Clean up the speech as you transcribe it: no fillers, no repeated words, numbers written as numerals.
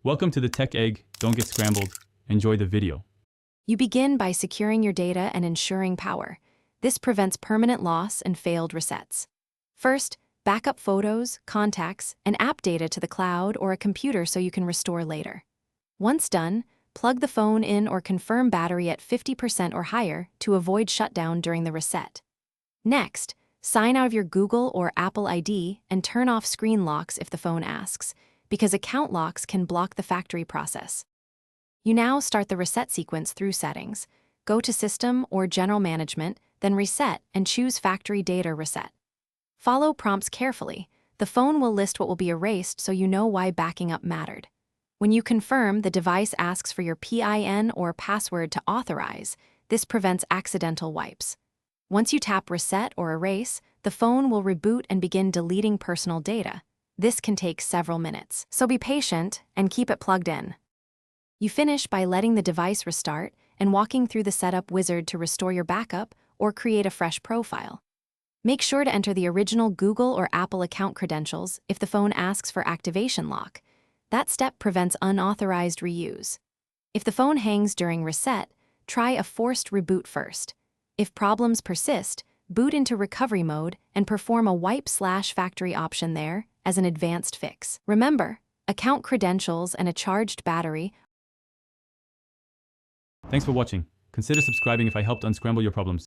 Welcome to the Tech Egg. Don't get scrambled. Enjoy the video. You begin by securing your data and ensuring power. This prevents permanent loss and failed resets. First, backup photos, contacts, and app data to the cloud or a computer so you can restore later. Once done, plug the phone in or confirm battery at 50% or higher to avoid shutdown during the reset. Next, sign out of your Google or Apple ID and turn off screen locks if the phone asks, because account locks can block the factory process. You now start the reset sequence through Settings. Go to System or General Management, then Reset and choose Factory Data Reset. Follow prompts carefully. The phone will list what will be erased so you know why backing up mattered. When you confirm, the device asks for your PIN or password to authorize. This prevents accidental wipes. Once you tap Reset or Erase, the phone will reboot and begin deleting personal data. This can take several minutes, so be patient and keep it plugged in. You finish by letting the device restart and walking through the setup wizard to restore your backup or create a fresh profile. Make sure to enter the original Google or Apple account credentials if the phone asks for activation lock. That step prevents unauthorized reuse. If the phone hangs during reset, try a forced reboot first. If problems persist, boot into recovery mode and perform a wipe/factory option there as an advanced fix. Remember, account credentials and a charged battery. Thanks for watching. Consider subscribing if I helped unscramble your problems.